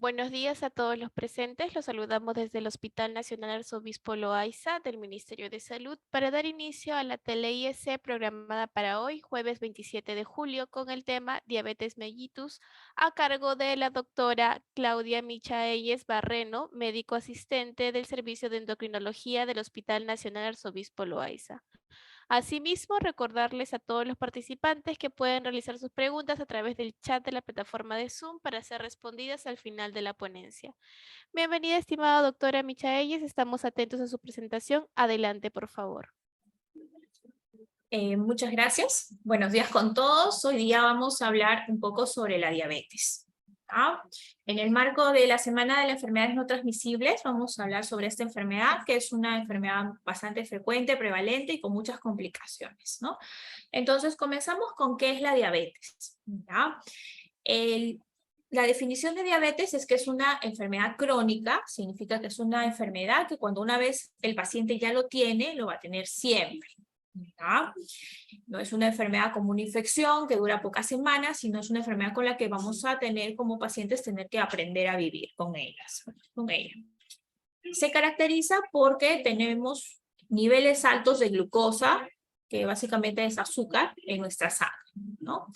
Buenos días a todos los presentes. Los saludamos desde el Hospital Nacional Arzobispo Loaiza del Ministerio de Salud para dar inicio a la tele-IEC programada para hoy, jueves 27 de julio, con el tema Diabetes mellitus, a cargo de la doctora Claudia Michaelles Barreno, médico asistente del Servicio de Endocrinología del Hospital Nacional Arzobispo Loaiza. Asimismo, recordarles a todos los participantes que pueden realizar sus preguntas a través del chat de la plataforma de Zoom para ser respondidas al final de la ponencia. Bienvenida, estimada doctora Michaelles. Estamos atentos a su presentación. Adelante, por favor. Muchas gracias. Buenos días con todos. Hoy día vamos a hablar un poco sobre la diabetes. ¿Ah? En el marco de la Semana de las Enfermedades No Transmisibles, vamos a hablar sobre esta enfermedad, que es una enfermedad bastante frecuente, prevalente y con muchas complicaciones, ¿no? Entonces, comenzamos con qué es la diabetes. ¿Ya? La definición de diabetes es que es una enfermedad crónica, significa que es una enfermedad que cuando una vez el paciente ya lo tiene, lo va a tener siempre. ¿Ya? No es una enfermedad como una infección que dura pocas semanas, sino es una enfermedad con la que vamos a tener como pacientes tener que aprender a vivir con ella. Se caracteriza porque tenemos niveles altos de glucosa, que básicamente es azúcar, en nuestra sangre, ¿no?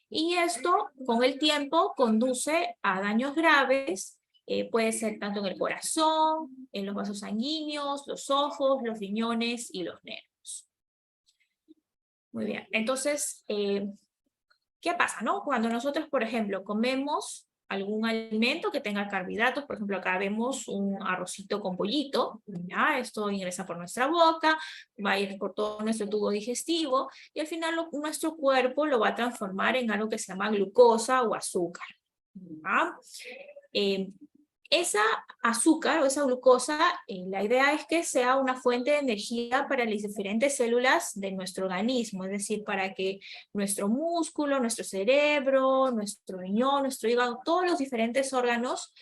Y esto con el tiempo conduce a daños graves, puede ser tanto en el corazón, en los vasos sanguíneos, los ojos, los riñones y los nervios. Muy bien, entonces, ¿qué pasa, no? Cuando nosotros, por ejemplo, comemos algún alimento que tenga carbohidratos, por ejemplo, acá vemos un arrocito con pollito, ¿ya? Esto ingresa por nuestra boca, va a ir por todo nuestro tubo digestivo, y al final nuestro cuerpo lo va a transformar en algo que se llama glucosa o azúcar, ¿ya? Esa azúcar o esa glucosa, la idea es que sea una fuente de energía para las diferentes células de nuestro organismo, es decir, para que nuestro músculo, nuestro cerebro, nuestro riñón, nuestro hígado, todos los diferentes órganos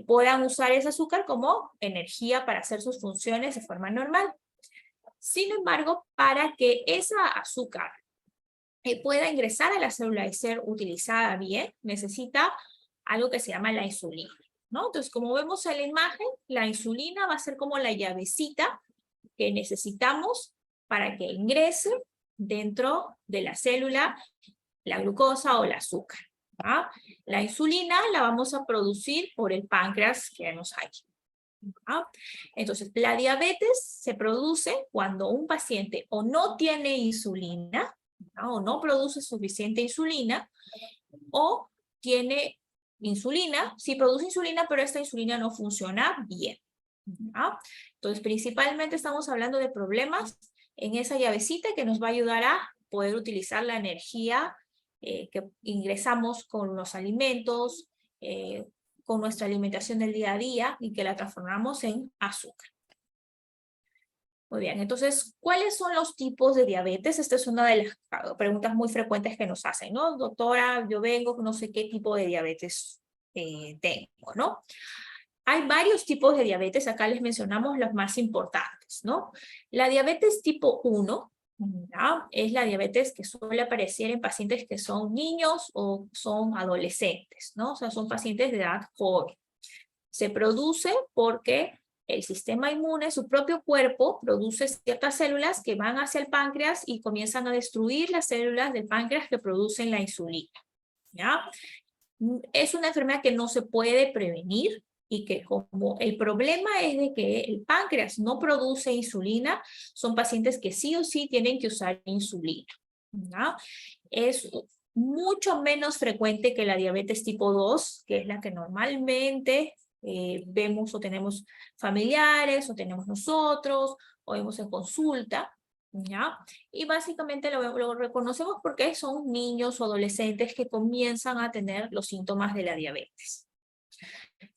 puedan usar ese azúcar como energía para hacer sus funciones de forma normal. Sin embargo, para que esa azúcar pueda ingresar a la célula y ser utilizada bien, necesita algo que se llama la insulina, ¿no? Entonces, como vemos en la imagen, la insulina va a ser como la llavecita que necesitamos para que ingrese dentro de la célula la glucosa o el azúcar, ¿va? La insulina la vamos a producir por el páncreas que vemos aquí, ¿va? Entonces, la diabetes se produce cuando un paciente o no tiene insulina, ¿no? O no produce suficiente insulina, o tiene insulina, sí produce insulina, pero esta insulina no funciona bien, ¿no? Entonces, principalmente estamos hablando de problemas en esa llavecita que nos va a ayudar a poder utilizar la energía que ingresamos con los alimentos, con nuestra alimentación del día a día y que la transformamos en azúcar. Muy bien, entonces, ¿cuáles son los tipos de diabetes? Esta es una de las preguntas muy frecuentes que nos hacen, ¿no? Doctora, yo vengo, no sé qué tipo de diabetes tengo, ¿no? Hay varios tipos de diabetes, acá les mencionamos los más importantes, ¿no? La diabetes tipo 1, ¿ya? Es la diabetes que suele aparecer en pacientes que son niños o son adolescentes, ¿no? O sea, son pacientes de edad joven. Se produce porque el sistema inmune, su propio cuerpo, produce ciertas células que van hacia el páncreas y comienzan a destruir las células del páncreas que producen la insulina, ¿ya? Es una enfermedad que no se puede prevenir y que como el problema es de que el páncreas no produce insulina, son pacientes que sí o sí tienen que usar insulina, ¿ya? Es mucho menos frecuente que la diabetes tipo 2, que es la que normalmente vemos o tenemos familiares, o tenemos nosotros, o vemos en consulta, ¿ya? Y básicamente lo reconocemos porque son niños o adolescentes que comienzan a tener los síntomas de la diabetes.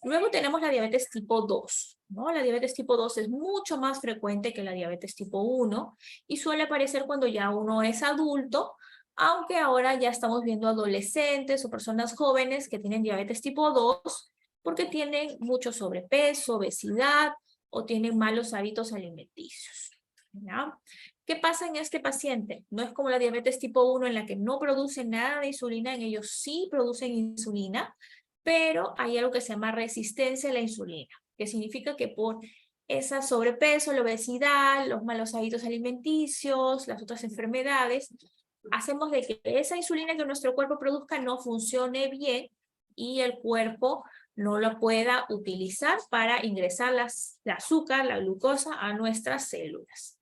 Luego tenemos la diabetes tipo 2, ¿no? La diabetes tipo 2 es mucho más frecuente que la diabetes tipo 1 y suele aparecer cuando ya uno es adulto, aunque ahora ya estamos viendo adolescentes o personas jóvenes que tienen diabetes tipo 2 porque tienen mucho sobrepeso, obesidad o tienen malos hábitos alimenticios, ¿ya? ¿Qué pasa en este paciente? No es como la diabetes tipo 1 en la que no producen nada de insulina, en ellos sí producen insulina, pero hay algo que se llama resistencia a la insulina, que significa que por ese sobrepeso, la obesidad, los malos hábitos alimenticios, las otras enfermedades, hacemos de que esa insulina que nuestro cuerpo produzca no funcione bien y el cuerpo no la pueda utilizar para ingresar la azúcar, la glucosa a nuestras células.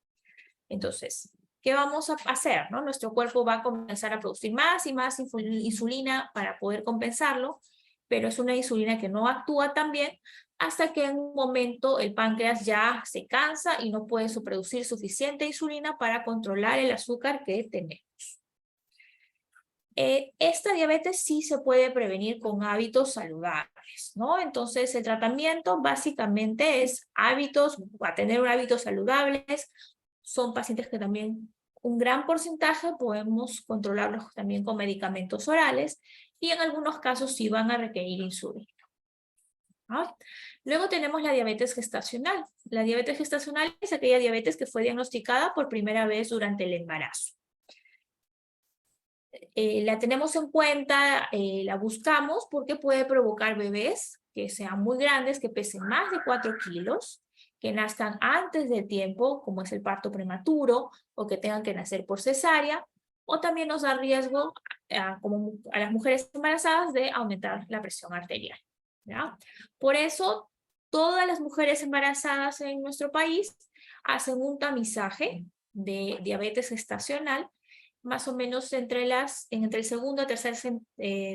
Entonces, ¿qué vamos a hacer? ¿No? Nuestro cuerpo va a comenzar a producir más y más insulina para poder compensarlo, pero es una insulina que no actúa tan bien hasta que en un momento el páncreas ya se cansa y no puede producir suficiente insulina para controlar el azúcar que tenemos. Esta diabetes sí se puede prevenir con hábitos saludables, ¿no? Entonces, el tratamiento básicamente es a tener hábitos saludables. Son pacientes que también un gran porcentaje podemos controlarlos también con medicamentos orales y en algunos casos sí van a requerir insulina. ¿Ah? Luego tenemos la diabetes gestacional. La diabetes gestacional es aquella diabetes que fue diagnosticada por primera vez durante el embarazo. La tenemos en cuenta, la buscamos porque puede provocar bebés que sean muy grandes, que pesen más de 4 kilos, que nazcan antes del tiempo, como es el parto prematuro, o que tengan que nacer por cesárea, o también nos da riesgo como a las mujeres embarazadas de aumentar la presión arterial, ¿ya? Por eso, todas las mujeres embarazadas en nuestro país hacen un tamizaje de diabetes gestacional más o menos entre el segundo y tercer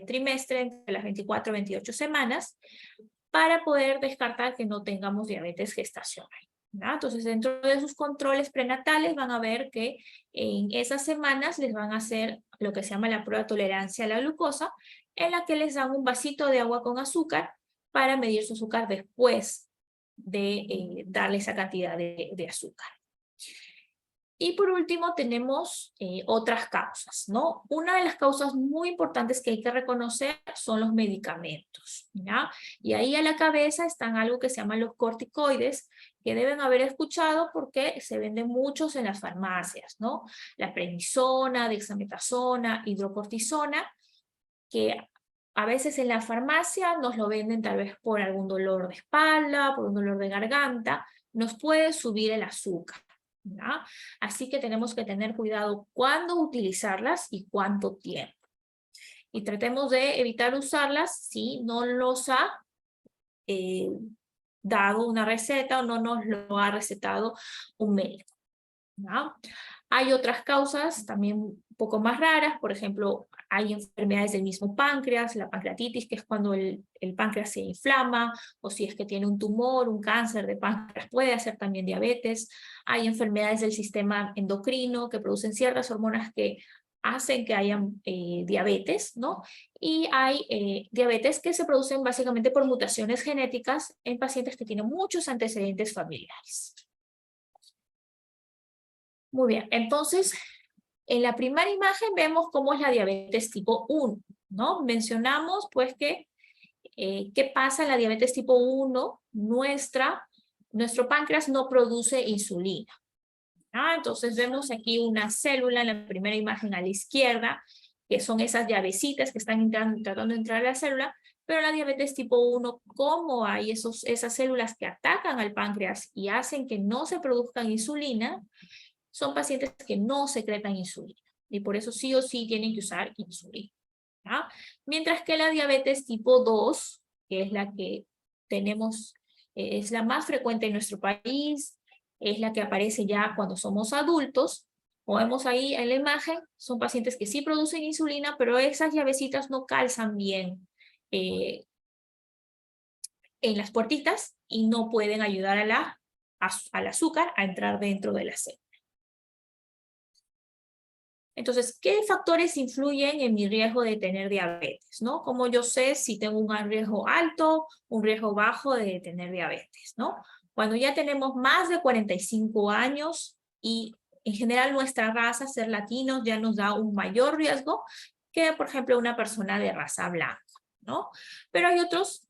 trimestre, entre las 24 y 28 semanas, para poder descartar que no tengamos diabetes gestacional, ¿no? Entonces, dentro de sus controles prenatales van a ver que en esas semanas les van a hacer lo que se llama la prueba de tolerancia a la glucosa, en la que les dan un vasito de agua con azúcar para medir su azúcar después de darle esa cantidad de azúcar. Y por último tenemos otras causas, ¿no? Una de las causas muy importantes que hay que reconocer son los medicamentos, ¿ya? Y ahí a la cabeza están algo que se llaman los corticoides, que deben haber escuchado porque se venden muchos en las farmacias, ¿no? La prednisona, dexametasona, hidrocortisona, que a veces en la farmacia nos lo venden tal vez por algún dolor de espalda, por un dolor de garganta, nos puede subir el azúcar, ¿ya? Así que tenemos que tener cuidado cuándo utilizarlas y cuánto tiempo. Y tratemos de evitar usarlas si no nos ha dado una receta o no nos lo ha recetado un médico, ¿ya? Hay otras causas también un poco más raras, por ejemplo, hay enfermedades del mismo páncreas, la pancreatitis, que es cuando el páncreas se inflama, o si es que tiene un tumor, un cáncer de páncreas, puede hacer también diabetes. Hay enfermedades del sistema endocrino que producen ciertas hormonas que hacen que haya diabetes, ¿no? Y hay diabetes que se producen básicamente por mutaciones genéticas en pacientes que tienen muchos antecedentes familiares. Muy bien, entonces, en la primera imagen vemos cómo es la diabetes tipo 1, ¿no? Mencionamos, pues, que qué pasa en la diabetes tipo 1, nuestro páncreas no produce insulina. ¿Ah? Entonces vemos aquí una célula en la primera imagen a la izquierda, que son esas llavecitas que están tratando de entrar a la célula, pero la diabetes tipo 1, como hay esas células que atacan al páncreas y hacen que no se produzcan insulina, son pacientes que no secretan insulina y por eso sí o sí tienen que usar insulina, ¿ya? Mientras que la diabetes tipo 2, que es la que tenemos, es la más frecuente en nuestro país, es la que aparece ya cuando somos adultos, como vemos ahí en la imagen, son pacientes que sí producen insulina, pero esas llavecitas no calzan bien en las puertitas y no pueden ayudar al azúcar a entrar dentro de la célula. Entonces, ¿qué factores influyen en mi riesgo de tener diabetes, ¿no? ¿Cómo yo sé si tengo un riesgo alto, un riesgo bajo de tener diabetes, ¿no? Cuando ya tenemos más de 45 años y en general nuestra raza, ser latinos, ya nos da un mayor riesgo que, por ejemplo, una persona de raza blanca, ¿no? Pero hay otros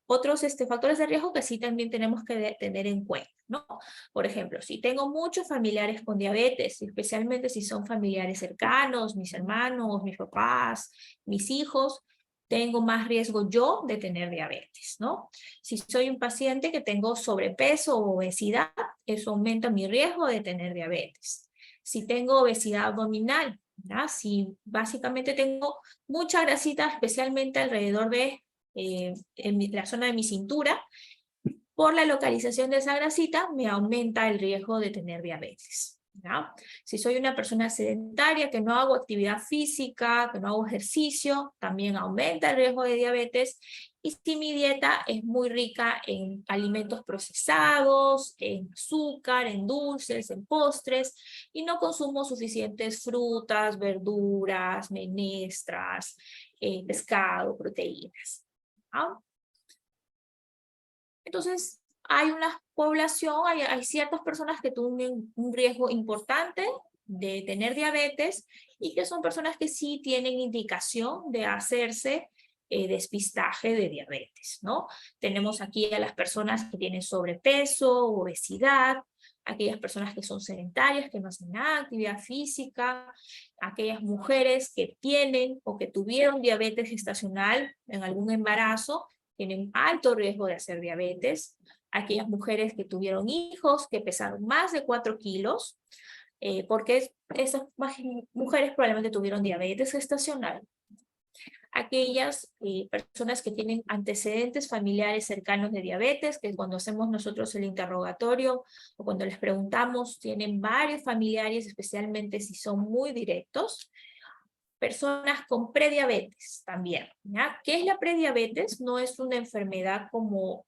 otros factores de riesgo que sí también tenemos que tener en cuenta, ¿no? Por ejemplo, si tengo muchos familiares con diabetes, especialmente si son familiares cercanos, mis hermanos, mis papás, mis hijos, tengo más riesgo yo de tener diabetes, ¿no? Si soy un paciente que tengo sobrepeso o obesidad, eso aumenta mi riesgo de tener diabetes. Si tengo obesidad abdominal, ¿ya? Si básicamente tengo mucha grasita, especialmente alrededor de la zona de mi cintura, por la localización de esa grasita me aumenta el riesgo de tener diabetes, ¿ya? Si soy una persona sedentaria, que no hago actividad física, que no hago ejercicio, también aumenta el riesgo de diabetes. Y si mi dieta es muy rica en alimentos procesados, en azúcar, en dulces, en postres, y no consumo suficientes frutas, verduras, menestras, pescado, proteínas, ¿no? Entonces, hay una población, hay ciertas personas que tienen un riesgo importante de tener diabetes y que son personas que sí tienen indicación de hacerse despistaje de diabetes, ¿no? Tenemos aquí a las personas que tienen sobrepeso, obesidad, aquellas personas que son sedentarias, que no hacen nada, actividad física, aquellas mujeres que tienen o que tuvieron diabetes gestacional en algún embarazo, tienen alto riesgo de hacer diabetes, aquellas mujeres que tuvieron hijos que pesaron más de 4 kilos, porque esas mujeres probablemente tuvieron diabetes gestacional. Aquellas personas que tienen antecedentes familiares cercanos de diabetes, que cuando hacemos nosotros el interrogatorio o cuando les preguntamos, tienen varios familiares, especialmente si son muy directos. Personas con prediabetes también, ¿ya? ¿Qué es la prediabetes? No es una enfermedad como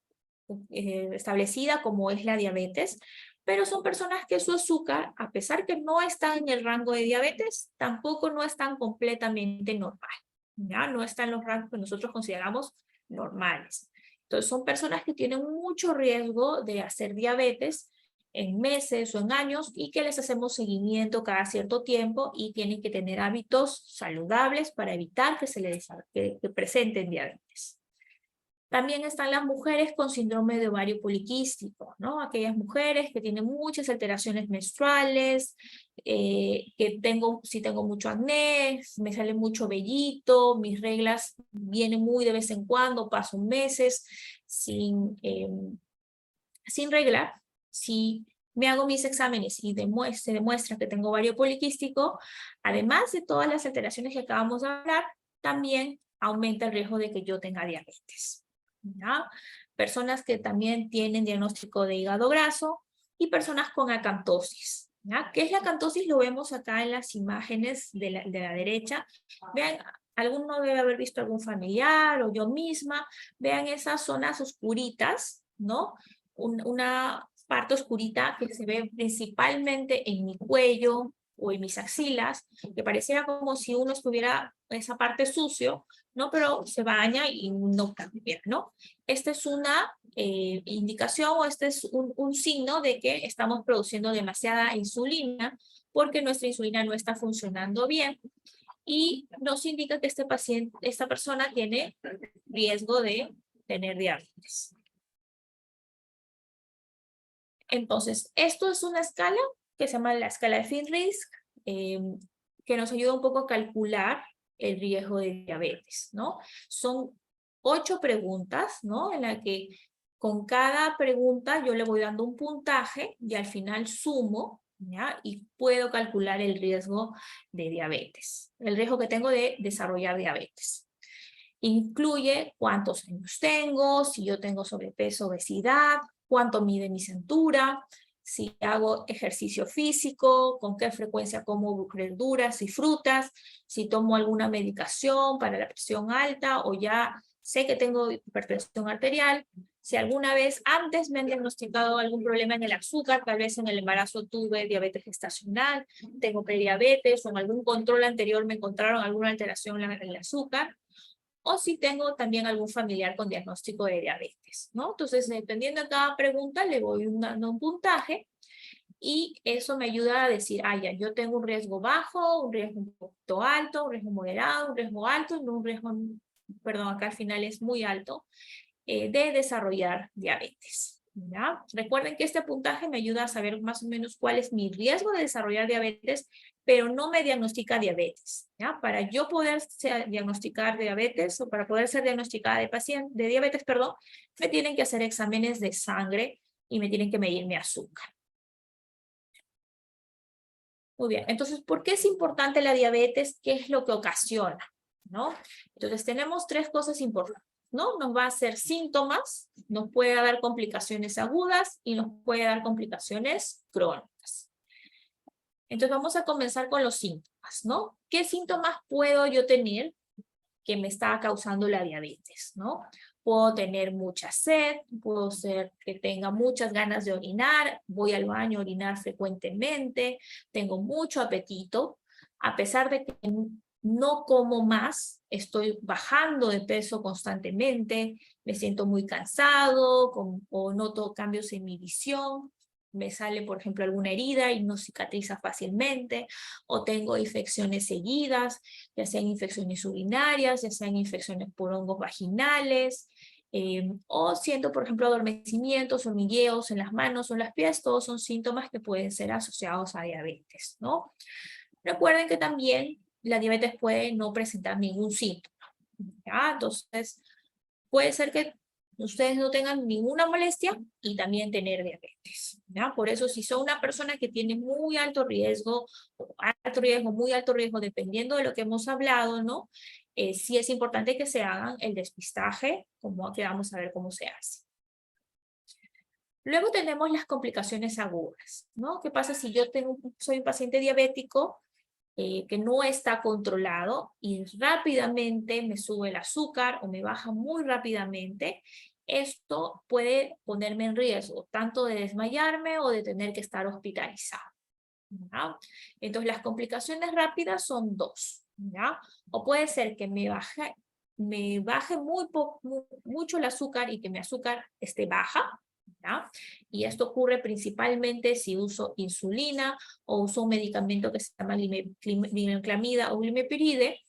establecida como es la diabetes, pero son personas que su azúcar, a pesar que no está en el rango de diabetes, tampoco no están completamente normal, ¿ya? No están en los rangos que nosotros consideramos normales. Entonces son personas que tienen mucho riesgo de hacer diabetes en meses o en años y que les hacemos seguimiento cada cierto tiempo y tienen que tener hábitos saludables para evitar que se les que presenten diabetes. También están las mujeres con síndrome de ovario poliquístico, ¿no? Aquellas mujeres que tienen muchas alteraciones menstruales, si tengo mucho acné, me sale mucho vellito, mis reglas vienen muy de vez en cuando, paso meses sin regla. Si me hago mis exámenes y se demuestra que tengo ovario poliquístico, además de todas las alteraciones que acabamos de hablar, también aumenta el riesgo de que yo tenga diabetes, ¿ya? Personas que también tienen diagnóstico de hígado graso y personas con acantosis, ¿ya? ¿Qué es la acantosis? Lo vemos acá en las imágenes de la derecha. Vean, alguno debe haber visto algún familiar o yo misma. Vean esas zonas oscuritas, ¿no? Una parte oscurita que se ve principalmente en mi cuello o en mis axilas, que pareciera como si uno estuviera en esa parte sucio, ¿no? Pero se baña y no cambia, ¿no? Esta es una indicación o este es un signo de que estamos produciendo demasiada insulina porque nuestra insulina no está funcionando bien y nos indica que esta persona tiene riesgo de tener diabetes. Entonces, esto es una escala que se llama la escala de FINRISC, que nos ayuda un poco a calcular el riesgo de diabetes, ¿no? Son 8 preguntas, ¿no? En la que con cada pregunta yo le voy dando un puntaje y al final sumo, ¿ya? Y puedo calcular el riesgo de diabetes, el riesgo que tengo de desarrollar diabetes. Incluye cuántos años tengo, si yo tengo sobrepeso, obesidad, cuánto mide mi cintura, si hago ejercicio físico, con qué frecuencia como verduras y frutas, si tomo alguna medicación para la presión alta o ya sé que tengo hipertensión arterial, si alguna vez antes me han diagnosticado algún problema en el azúcar, tal vez en el embarazo tuve diabetes gestacional, tengo prediabetes o en algún control anterior me encontraron alguna alteración en el azúcar, o si tengo también algún familiar con diagnóstico de diabetes, ¿no? Entonces, dependiendo de cada pregunta, le voy dando un puntaje y eso me ayuda a decir, ya, yo tengo un riesgo bajo, un riesgo un poquito alto, un riesgo moderado, un riesgo alto y un riesgo perdón, acá al final es muy alto, de desarrollar diabetes. ¿Ya? Recuerden que este puntaje me ayuda a saber más o menos cuál es mi riesgo de desarrollar diabetes, pero no me diagnostica diabetes. ¿Ya? Para yo poder diagnosticar diabetes o para poder ser diagnosticada de diabetes, perdón, me tienen que hacer exámenes de sangre y me tienen que medir mi azúcar. Muy bien, entonces, ¿por qué es importante la diabetes? ¿Qué es lo que ocasiona? ¿No? Entonces, tenemos tres cosas importantes, ¿no? Nos va a hacer síntomas, nos puede dar complicaciones agudas y nos puede dar complicaciones crónicas. Entonces, vamos a comenzar con los síntomas, ¿no? ¿Qué síntomas puedo yo tener que me está causando la diabetes, ¿no? Puedo tener mucha sed, puedo ser que tenga muchas ganas de orinar, voy al baño a orinar frecuentemente, tengo mucho apetito, a pesar de que no como más, estoy bajando de peso constantemente, me siento muy cansado o noto cambios en mi visión, me sale, por ejemplo, alguna herida y no cicatriza fácilmente, o tengo infecciones seguidas, ya sean infecciones urinarias, ya sean infecciones por hongos vaginales, o siento, por ejemplo, adormecimientos, hormigueos en las manos o en las pies, todos son síntomas que pueden ser asociados a diabetes, ¿no? Recuerden que también la diabetes puede no presentar ningún síntoma, ¿ya? Entonces, puede ser que ustedes no tengan ninguna molestia y también tener diabetes, ¿ya? Por eso, si son una persona que tiene muy muy alto riesgo, dependiendo de lo que hemos hablado, ¿no? Sí es importante que se hagan el despistaje, que vamos a ver cómo se hace. Luego tenemos las complicaciones agudas, ¿no? ¿Qué pasa si yo soy un paciente diabético que no está controlado y rápidamente me sube el azúcar o me baja muy rápidamente? Esto puede ponerme en riesgo, tanto de desmayarme o de tener que estar hospitalizado, ¿ya? Entonces las complicaciones rápidas son dos, ¿ya? O puede ser que me baje mucho el azúcar y que mi azúcar esté baja, ¿ya? Y esto ocurre principalmente si uso insulina o uso un medicamento que se llama glimenclamida o glimepiride,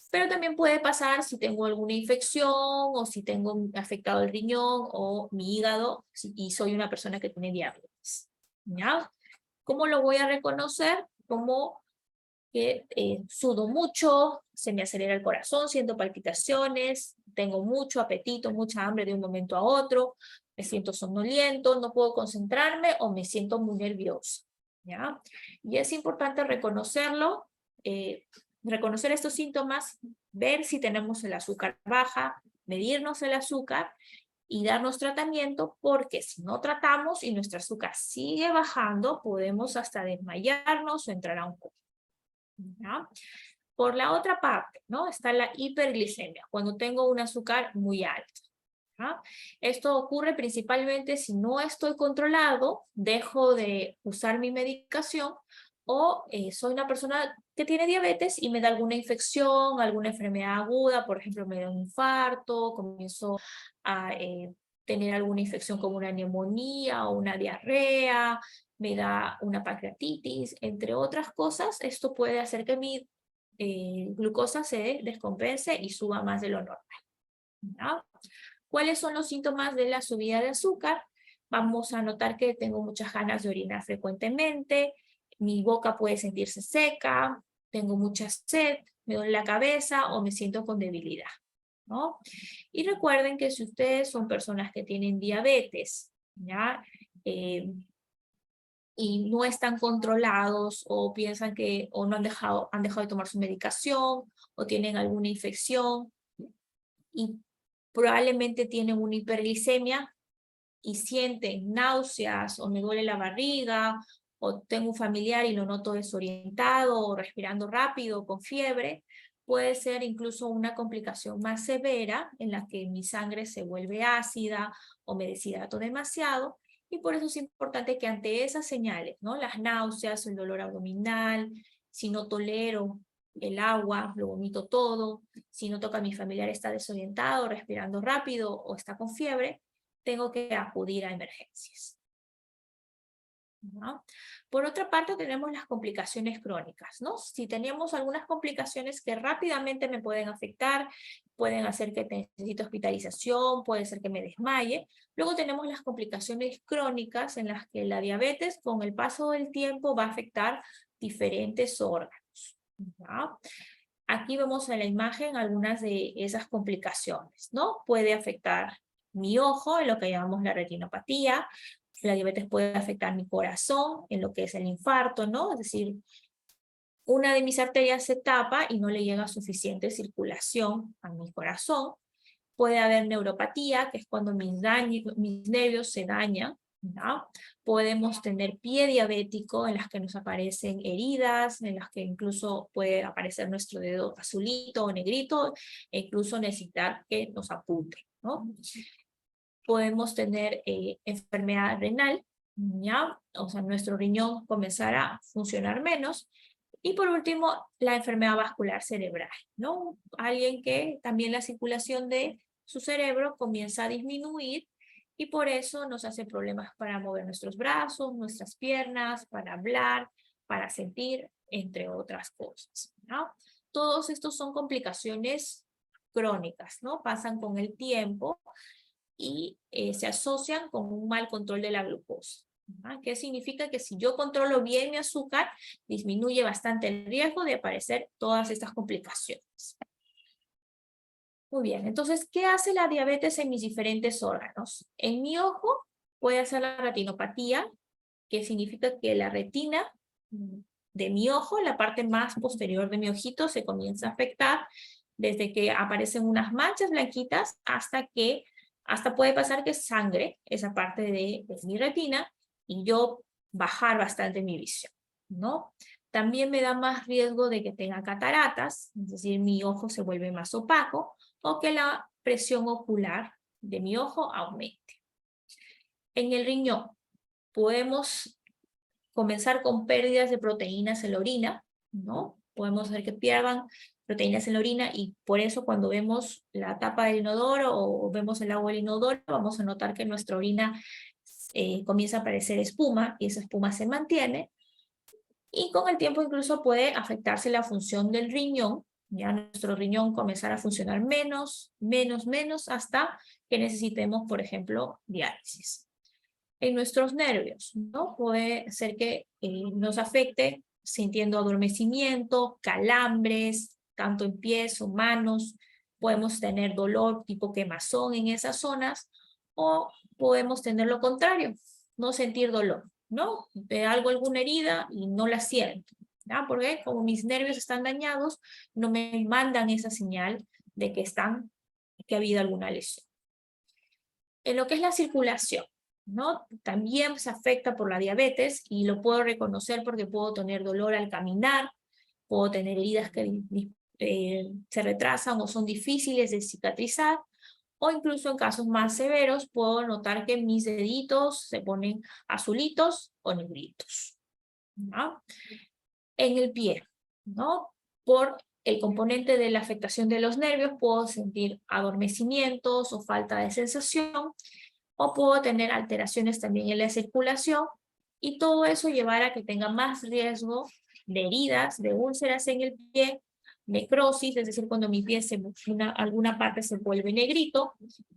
pero también puede pasar si tengo alguna infección o si tengo afectado el riñón o mi hígado y soy una persona que tiene diabetes, ¿ya? ¿Cómo lo voy a reconocer? Como que sudo mucho, se me acelera el corazón, siento palpitaciones, tengo mucho apetito, mucha hambre de un momento a otro, me siento somnoliento, no puedo concentrarme o me siento muy nervioso, ¿ya? Y es importante reconocerlo, reconocer estos síntomas, ver si tenemos el azúcar baja, medirnos el azúcar y darnos tratamiento, porque si no tratamos y nuestro azúcar sigue bajando, podemos hasta desmayarnos o entrar a un coma, ¿ya? Por la otra parte, ¿no? Está la hiperglicemia, cuando tengo un azúcar muy alto, ¿ya? Esto ocurre principalmente si no estoy controlado, dejo de usar mi medicación o soy una persona que tiene diabetes y me da alguna infección, alguna enfermedad aguda, por ejemplo, me da un infarto, comienzo a tener alguna infección como una neumonía o una diarrea, me da una pancreatitis, entre otras cosas. Esto puede hacer que mi glucosa se descompense y suba más de lo normal, ¿ya? ¿Cuáles son los síntomas de la subida de azúcar? Vamos a notar que tengo muchas ganas de orinar frecuentemente, mi boca puede sentirse seca, tengo mucha sed, me duele la cabeza o me siento con debilidad, ¿no? Y recuerden que si ustedes son personas que tienen diabetes, ¿ya? Y no están controlados o piensan que o no han dejado de tomar su medicación o tienen alguna infección y probablemente tienen una hiperglicemia y sienten náuseas o me duele la barriga o tengo un familiar y lo noto desorientado o respirando rápido o con fiebre, puede ser incluso una complicación más severa en la que mi sangre se vuelve ácida o me deshidrato demasiado. Y por eso es importante que ante esas señales, ¿no? Las náuseas, el dolor abdominal, si no tolero el agua, lo vomito todo, si noto que mi familiar está desorientado, respirando rápido o está con fiebre, tengo que acudir a emergencias. ¿no? Por otra parte, tenemos las complicaciones crónicas, ¿no? Si tenemos algunas complicaciones que rápidamente me pueden afectar, pueden hacer que necesite hospitalización, puede ser que me desmaye. Luego tenemos las complicaciones crónicas en las que la diabetes con el paso del tiempo va a afectar diferentes órganos, ¿no? Aquí vemos en la imagen algunas de esas complicaciones, ¿no? Puede afectar mi ojo, en lo que llamamos la retinopatía. La diabetes puede afectar mi corazón, en lo que es el infarto, ¿no? Es decir, una de mis arterias se tapa y no le llega suficiente circulación a mi corazón. Puede haber neuropatía, que es cuando mis nervios se dañan, ¿no? Podemos tener pie diabético, en las que nos aparecen heridas, en las que incluso puede aparecer nuestro dedo azulito o negrito, e incluso necesitar que nos apunte, ¿no? Podemos tener enfermedad renal, ¿ya? O sea, nuestro riñón comenzará a funcionar menos. Y por último, la enfermedad vascular cerebral, ¿no? Alguien que también la circulación de su cerebro comienza a disminuir y por eso nos hace problemas para mover nuestros brazos, nuestras piernas, para hablar, para sentir, entre otras cosas, ¿no? Todos estos son complicaciones crónicas, ¿no? Pasan con el tiempo y se asocian con un mal control de la glucosa. ¿Ah? ¿Qué significa? Que si yo controlo bien mi azúcar, disminuye bastante el riesgo de aparecer todas estas complicaciones. Muy bien, entonces, ¿qué hace la diabetes en mis diferentes órganos? En mi ojo puede hacer la retinopatía, que significa que la retina de mi ojo, la parte más posterior de mi ojito, se comienza a afectar desde que aparecen unas manchas blanquitas hasta puede pasar que sangre esa parte de mi retina y yo bajar bastante mi visión, ¿no? También me da más riesgo de que tenga cataratas, es decir, mi ojo se vuelve más opaco, o que la presión ocular de mi ojo aumente. En el riñón podemos comenzar con pérdidas de proteínas en la orina, ¿no? Podemos hacer que pierdan proteínas en la orina y por eso cuando vemos la tapa del inodoro o vemos el agua del inodoro, vamos a notar que nuestra orina comienza a aparecer espuma y esa espuma se mantiene. Y con el tiempo incluso puede afectarse la función del riñón, ya nuestro riñón comenzará a funcionar menos, hasta que necesitemos, por ejemplo, diálisis. En nuestros nervios, ¿no? Puede ser que nos afecte sintiendo adormecimiento, calambres, tanto en pies o manos, podemos tener dolor tipo quemazón en esas zonas, o podemos tener lo contrario, no sentir dolor, ¿no? De alguna herida y no la siento, ¿no? Porque como mis nervios están dañados, no me mandan esa señal de que ha habido alguna lesión. En lo que es la circulación, ¿no? También se afecta por la diabetes y lo puedo reconocer porque puedo tener dolor al caminar, puedo tener heridas que se retrasan o son difíciles de cicatrizar, o incluso en casos más severos puedo notar que mis deditos se ponen azulitos o negritos, ¿no? En el pie, ¿no? Por el componente de la afectación de los nervios puedo sentir adormecimientos o falta de sensación, o puedo tener alteraciones también en la circulación, y todo eso llevará a que tenga más riesgo de heridas, de úlceras en el pie, necrosis, es decir, cuando mi pie alguna parte se vuelve negrito,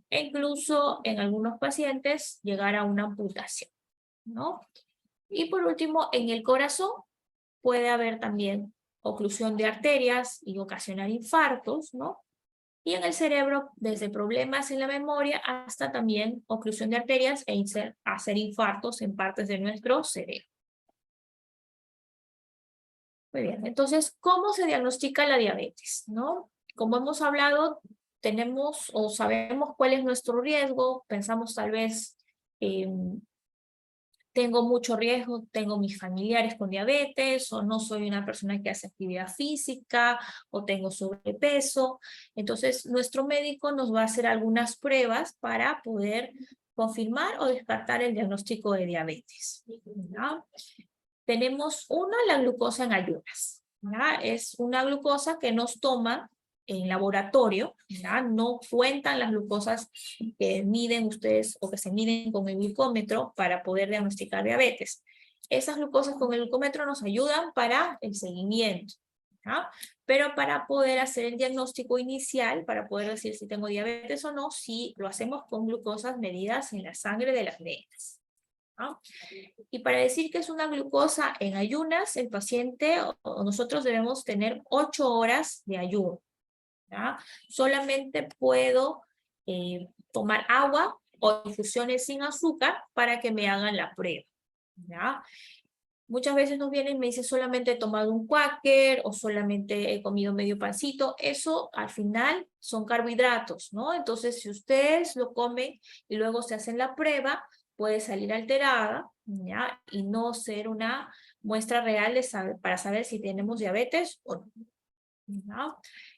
e incluso en algunos pacientes llegar a una amputación, ¿no? Y por último, en el corazón puede haber también oclusión de arterias y ocasionar infartos, ¿no? Y en el cerebro, desde problemas en la memoria hasta también oclusión de arterias e hacer infartos en partes de nuestro cerebro. Muy bien, entonces, ¿cómo se diagnostica la diabetes? ¿No? Como hemos hablado, tenemos o sabemos cuál es nuestro riesgo, pensamos tal vez tengo mucho riesgo, tengo mis familiares con diabetes, o no soy una persona que hace actividad física, o tengo sobrepeso. Entonces, nuestro médico nos va a hacer algunas pruebas para poder confirmar o descartar el diagnóstico de diabetes, ¿no? Tenemos la glucosa en ayunas, ¿ya? Es una glucosa que nos toma en laboratorio, ¿ya? No cuentan las glucosas que miden ustedes o que se miden con el glucómetro para poder diagnosticar diabetes. esas glucosas con el glucómetro nos ayudan para el seguimiento, ¿ya? Pero para poder hacer el diagnóstico inicial, para poder decir si tengo diabetes o no, sí lo hacemos con glucosas medidas en la sangre de las venas, ¿no? Y para decir que es una glucosa en ayunas, el paciente o nosotros debemos tener 8 horas de ayuno, ¿ya? Solamente puedo tomar agua o infusiones sin azúcar para que me hagan la prueba, ¿ya? Muchas veces nos vienen y me dicen solamente he tomado un Quaker o solamente he comido medio pancito. Eso al final son carbohidratos, ¿no? Entonces, si ustedes lo comen y luego se hacen la prueba, puede salir alterada, ¿ya? Y no ser una muestra real para saber si tenemos diabetes o no, ¿ya?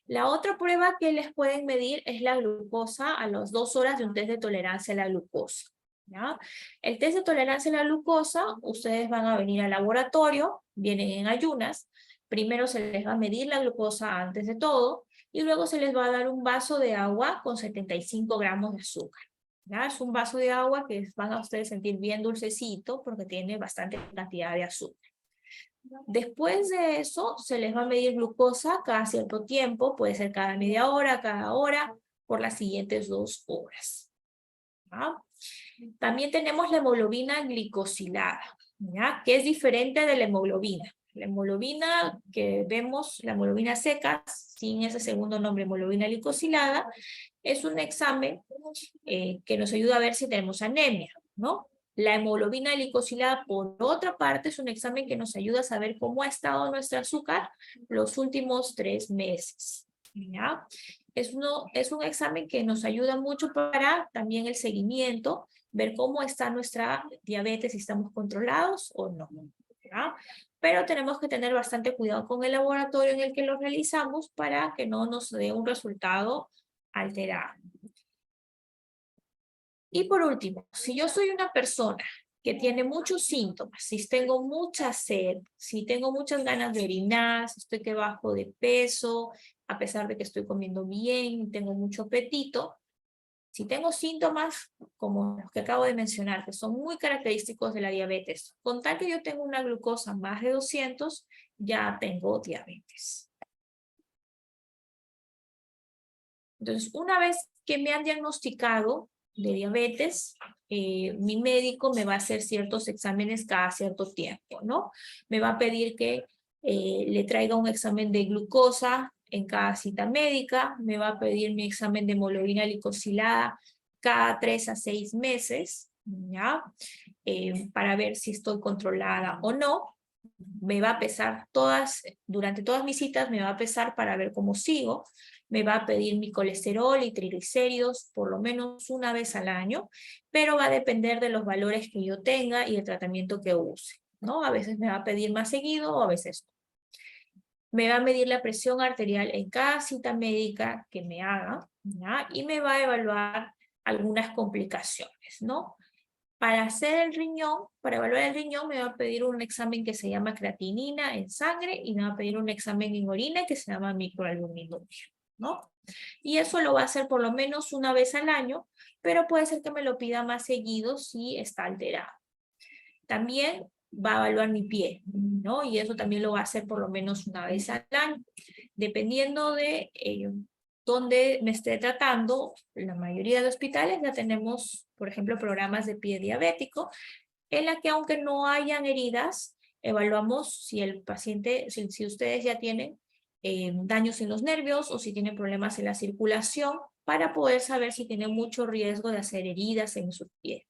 La otra prueba que les pueden medir es la glucosa a las 2 horas de un test de tolerancia a la glucosa, ¿ya? El test de tolerancia a la glucosa, ustedes van a venir al laboratorio, vienen en ayunas, primero se les va a medir la glucosa antes de todo, y luego se les va a dar un vaso de agua con 75 gramos de azúcar, ¿ya? Es un vaso de agua que van a ustedes sentir bien dulcecito porque tiene bastante cantidad de azúcar. Después de eso, se les va a medir glucosa cada cierto tiempo, puede ser cada media hora, cada hora, por las siguientes 2 horas, ¿ya? También tenemos la hemoglobina glicosilada, ¿ya? Que es diferente de la hemoglobina. La hemoglobina que vemos, la hemoglobina seca, sin ese segundo nombre, hemoglobina glicosilada, es un examen que nos ayuda a ver si tenemos anemia, ¿no? La hemoglobina glicosilada, por otra parte, es un examen que nos ayuda a saber cómo ha estado nuestro azúcar los últimos 3 meses, ¿ya? Es un examen que nos ayuda mucho para también el seguimiento, ver cómo está nuestra diabetes, si estamos controlados o no, ¿ya? Pero tenemos que tener bastante cuidado con el laboratorio en el que lo realizamos para que no nos dé un resultado alterado. Y por último, si yo soy una persona que tiene muchos síntomas, si tengo mucha sed, si tengo muchas ganas de orinar, si estoy que bajo de peso, a pesar de que estoy comiendo bien, tengo mucho apetito, si tengo síntomas como los que acabo de mencionar, que son muy característicos de la diabetes, con tal que yo tengo una glucosa más de 200, ya tengo diabetes. Entonces, una vez que me han diagnosticado de diabetes, mi médico me va a hacer ciertos exámenes cada cierto tiempo, ¿no? Me va a pedir que le traiga un examen de glucosa en cada cita médica, me va a pedir mi examen de hemoglobina glicosilada cada 3 a 6 meses, ¿ya? Para ver si estoy controlada o no. Me va a pesar durante todas mis citas me va a pesar para ver cómo sigo, me va a pedir mi colesterol y triglicéridos por lo menos una vez al año, pero va a depender de los valores que yo tenga y el tratamiento que use, ¿no? A veces me va a pedir más seguido o a veces no. Me va a medir la presión arterial en cada cita médica que me haga, ¿ya? Y me va a evaluar algunas complicaciones, ¿no? Para hacer el riñón, para evaluar el riñón, me va a pedir un examen que se llama creatinina en sangre y me va a pedir un examen en orina que se llama microalbuminuria, ¿no? Y eso lo va a hacer por lo menos una vez al año, pero puede ser que me lo pida más seguido si está alterado. También va a evaluar mi pie, ¿no? Y eso también lo va a hacer por lo menos una vez al año. Dependiendo de dónde me esté tratando, la mayoría de hospitales ya tenemos, por ejemplo, programas de pie diabético, en la que aunque no hayan heridas, evaluamos si el paciente, si ustedes ya tienen daños en los nervios o si tienen problemas en la circulación, para poder saber si tienen mucho riesgo de hacer heridas en sus pies,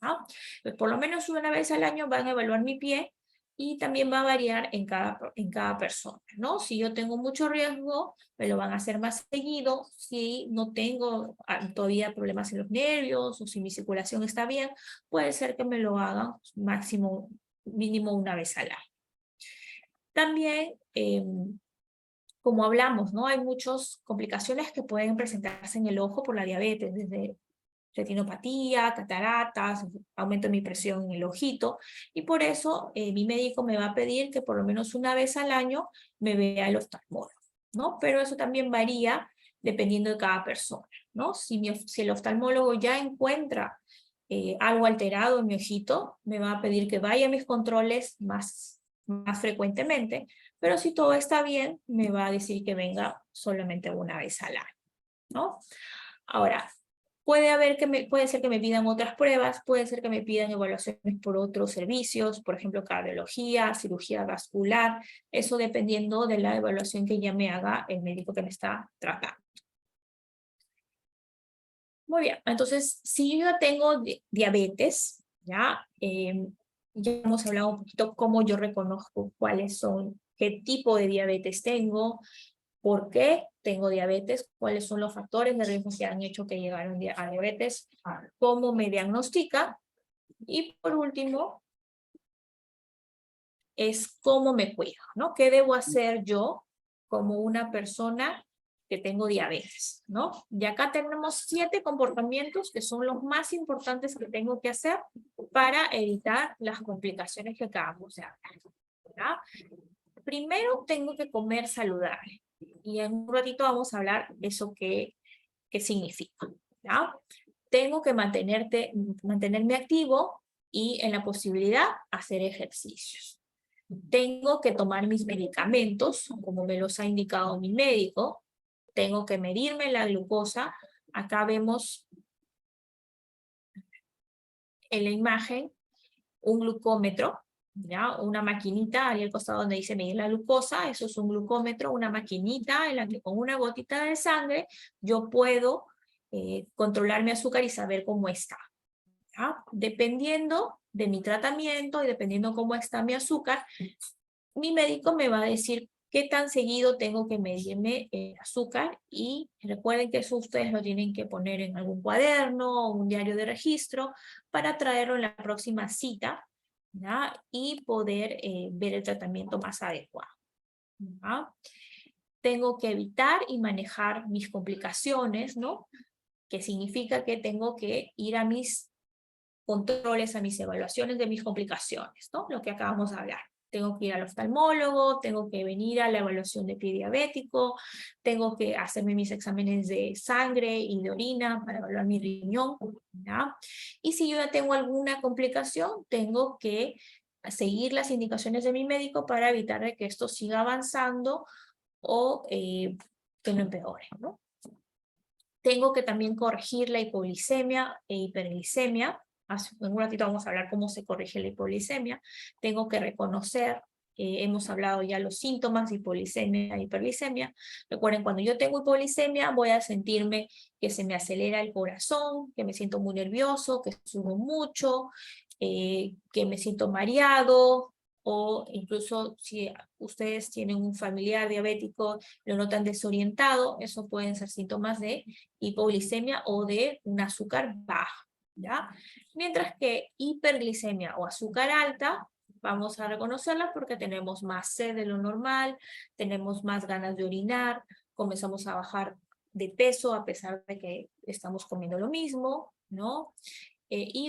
¿no? Pues por lo menos una vez al año van a evaluar mi pie y también va a variar en cada persona, ¿no? Si yo tengo mucho riesgo, me lo van a hacer más seguido. Si no tengo todavía problemas en los nervios o si mi circulación está bien, puede ser que me lo hagan mínimo una vez al año. También, como hablamos, ¿no? Hay muchas complicaciones que pueden presentarse en el ojo por la diabetes, desde retinopatía, cataratas, aumento de mi presión en el ojito, y por eso mi médico me va a pedir que por lo menos una vez al año me vea el oftalmólogo, ¿no? Pero eso también varía dependiendo de cada persona, ¿no? Si el oftalmólogo ya encuentra algo alterado en mi ojito, me va a pedir que vaya a mis controles más frecuentemente, pero si todo está bien, me va a decir que venga solamente una vez al año, ¿no? Ahora, puede ser que me pidan otras pruebas, puede ser que me pidan evaluaciones por otros servicios, por ejemplo, cardiología, cirugía vascular, eso dependiendo de la evaluación que ya me haga el médico que me está tratando. Muy bien, entonces, si yo ya tengo diabetes, ya hemos hablado un poquito cómo yo reconozco cuáles son, qué tipo de diabetes tengo, por qué tengo diabetes, cuáles son los factores de riesgo que han hecho que llegaron a diabetes, cómo me diagnostica, y por último, es cómo me cuido, ¿no? ¿Qué debo hacer yo como una persona que tengo diabetes, ¿no? Y acá tenemos 7 comportamientos que son los más importantes que tengo que hacer para evitar las complicaciones que acabamos de hablar, ¿verdad? Primero tengo que comer saludable. Y en un ratito vamos a hablar de eso qué significa, ¿ya? Tengo que mantenerme activo y en la posibilidad hacer ejercicios. Tengo que tomar mis medicamentos, como me los ha indicado mi médico. Tengo que medirme la glucosa. Acá vemos en la imagen un glucómetro, ¿ya? Una maquinita ahí al costado donde dice medir la glucosa, eso es un glucómetro, una maquinita en la que con una gotita de sangre yo puedo controlar mi azúcar y saber cómo está, ¿ya? Dependiendo de mi tratamiento y dependiendo cómo está mi azúcar, mi médico me va a decir qué tan seguido tengo que medirme el azúcar, y recuerden que eso ustedes lo tienen que poner en algún cuaderno o un diario de registro para traerlo en la próxima cita, ¿ya? Y poder ver el tratamiento más adecuado, ¿ya? Tengo que evitar y manejar mis complicaciones, ¿no? Que significa que tengo que ir a mis controles, a mis evaluaciones de mis complicaciones, ¿no? Lo que acabamos de hablar. Tengo que ir al oftalmólogo, tengo que venir a la evaluación de pie diabético, tengo que hacerme mis exámenes de sangre y de orina para evaluar mi riñón, ¿ya? Y si yo ya tengo alguna complicación, tengo que seguir las indicaciones de mi médico para evitar de que esto siga avanzando o que no empeore, ¿no? Tengo que también corregir la hipoglicemia e hiperglicemia. En un ratito vamos a hablar cómo se corrige la hipoglicemia. Tengo que reconocer, hemos hablado ya los síntomas de hipoglicemia e hiperglicemia. Recuerden, cuando yo tengo hipoglicemia voy a sentirme que se me acelera el corazón, que me siento muy nervioso, que subo mucho, que me siento mareado, o incluso si ustedes tienen un familiar diabético, lo notan desorientado, eso pueden ser síntomas de hipoglicemia o de un azúcar bajo, ¿ya? Mientras que hiperglicemia o azúcar alta, vamos a reconocerla porque tenemos más sed de lo normal, tenemos más ganas de orinar, comenzamos a bajar de peso a pesar de que estamos comiendo lo mismo, ¿no?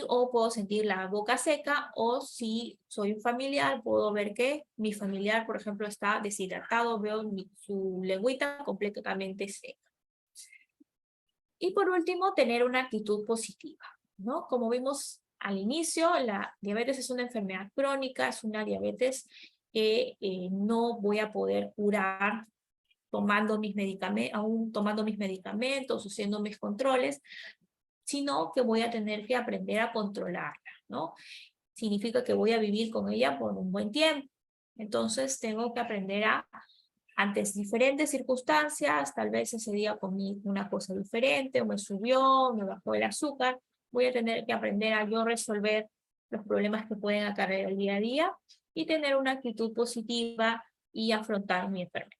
O puedo sentir la boca seca, o si soy un familiar, puedo ver que mi familiar, por ejemplo, está deshidratado, veo su lengüita completamente seca. Y por último, tener una actitud positiva, ¿no? Como vimos al inicio, la diabetes es una enfermedad crónica, es una diabetes que no voy a poder curar tomando mis medicamentos, aún tomando mis medicamentos, haciendo mis controles, sino que voy a tener que aprender a controlarla, ¿no? Significa que voy a vivir con ella por un buen tiempo. Entonces tengo que aprender ante diferentes circunstancias, tal vez ese día comí una cosa diferente, o me subió, me bajó el azúcar, voy a tener que aprender a yo resolver los problemas que pueden acarrear el día a día y tener una actitud positiva y afrontar mi enfermedad.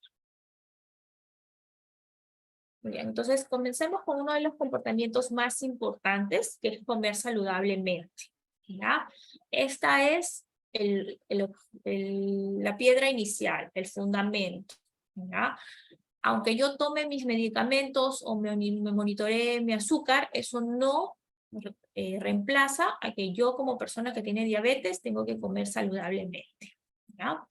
Muy bien, entonces comencemos con uno de los comportamientos más importantes, que es comer saludablemente, ¿ya? Esta es la piedra inicial, el fundamento, ¿ya? Aunque yo tome mis medicamentos o me monitoree mi azúcar, eso no reemplaza a que yo como persona que tiene diabetes tengo que comer saludablemente, ¿ya?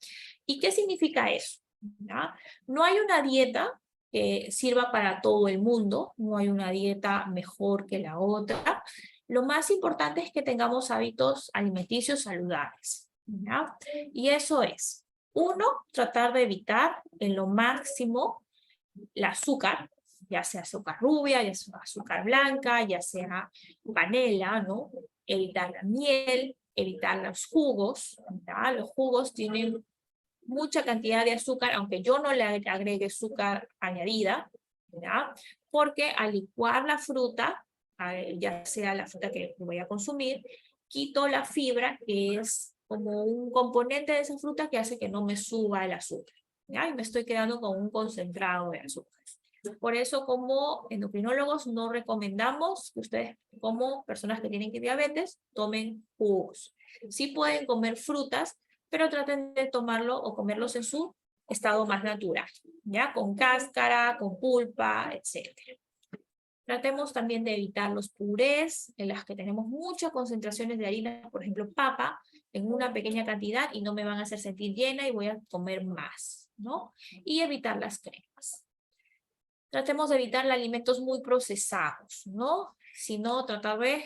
¿Y qué significa eso? ¿Ya? No hay una dieta que sirva para todo el mundo, no hay una dieta mejor que la otra. Lo más importante es que tengamos hábitos alimenticios saludables, ¿ya? Y eso es, uno, tratar de evitar en lo máximo el azúcar, ya sea azúcar rubia, ya sea azúcar blanca, ya sea panela, ¿no? Evitar la miel, evitar los jugos, ¿ya? Los jugos tienen mucha cantidad de azúcar, aunque yo no le agregue azúcar añadida, ¿ya? Porque al licuar la fruta, ya sea la fruta que voy a consumir, quito la fibra, que es como un componente de esa fruta que hace que no me suba el azúcar, ¿ya? Y me estoy quedando con un concentrado de azúcar. Por eso, como endocrinólogos, no recomendamos que ustedes, como personas que tienen diabetes, tomen jugos. Sí pueden comer frutas, pero traten de tomarlo o comerlos en su estado más natural, ¿ya? Con cáscara, con pulpa, etc. Tratemos también de evitar los purés, en las que tenemos muchas concentraciones de harina, por ejemplo, papa, en una pequeña cantidad y no me van a hacer sentir llena y voy a comer más, ¿no? Y evitar las cremas. Tratemos de evitar alimentos muy procesados, ¿no? Sino tratar de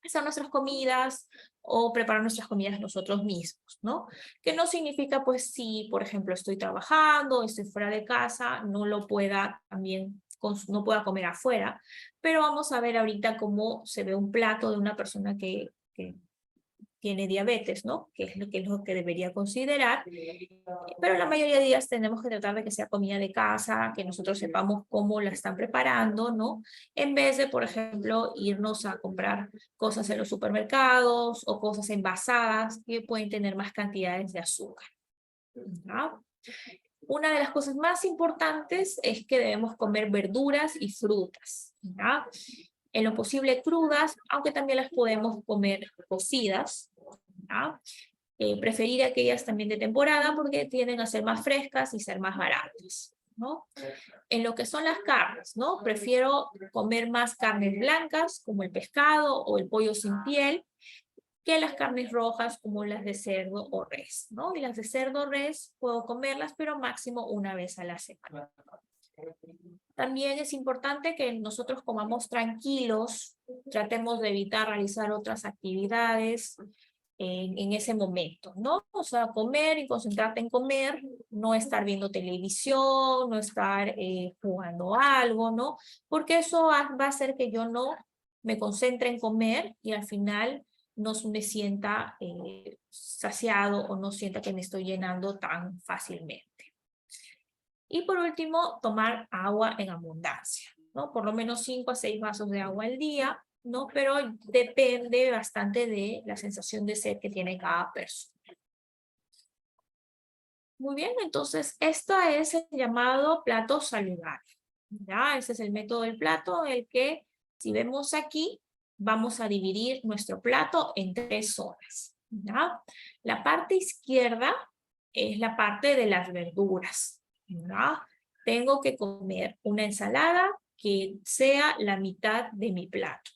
hacer nuestras comidas o preparar nuestras comidas nosotros mismos, ¿no? Que no significa, pues, si, por ejemplo, estoy trabajando, estoy fuera de casa, no lo pueda también, no pueda comer afuera, pero vamos a ver ahorita cómo se ve un plato de una persona que tiene diabetes, ¿no? Que es lo que debería considerar. Pero la mayoría de días tenemos que tratar de que sea comida de casa, que nosotros sepamos cómo la están preparando, ¿no? En vez de, por ejemplo, irnos a comprar cosas en los supermercados o cosas envasadas que pueden tener más cantidades de azúcar, ¿no? Una de las cosas más importantes es que debemos comer verduras y frutas, ¿no? En lo posible crudas, aunque también las podemos comer cocidas, ¿no? Preferir aquellas también de temporada porque tienden a ser más frescas y ser más baratas, ¿no? En lo que son las carnes, ¿no? Prefiero comer más carnes blancas como el pescado o el pollo sin piel que las carnes rojas como las de cerdo o res, ¿no? Y las de cerdo o res puedo comerlas, pero máximo una vez a la semana. También es importante que nosotros comamos tranquilos, tratemos de evitar realizar otras actividades en ese momento, ¿no? O sea, comer y concentrarte en comer, no estar viendo televisión, no estar jugando algo, ¿no? Porque eso va a hacer que yo no me concentre en comer y al final no me sienta saciado o no sienta que me estoy llenando tan fácilmente. Y por último, tomar agua en abundancia, ¿no? Por lo menos 5 a 6 vasos de agua al día, ¿no? Pero depende bastante de la sensación de sed que tiene cada persona. Muy bien, entonces, esto es el llamado plato saludable, ¿ya? Ese es el método del plato, el que, si vemos aquí, vamos a dividir nuestro plato en 3 zonas, ¿ya? La parte izquierda es la parte de las verduras, ¿ya? Tengo que comer una ensalada que sea la mitad de mi plato,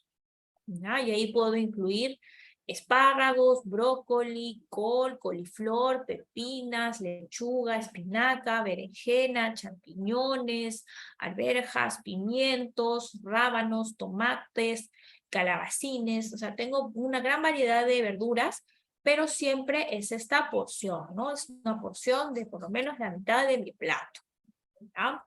¿ya? Y ahí puedo incluir espárragos, brócoli, col, coliflor, pepinas, lechuga, espinaca, berenjena, champiñones, arvejas, pimientos, rábanos, tomates, calabacines. O sea, tengo una gran variedad de verduras, pero siempre es esta porción, ¿no? Es una porción de por lo menos la mitad de mi plato, ¿ya?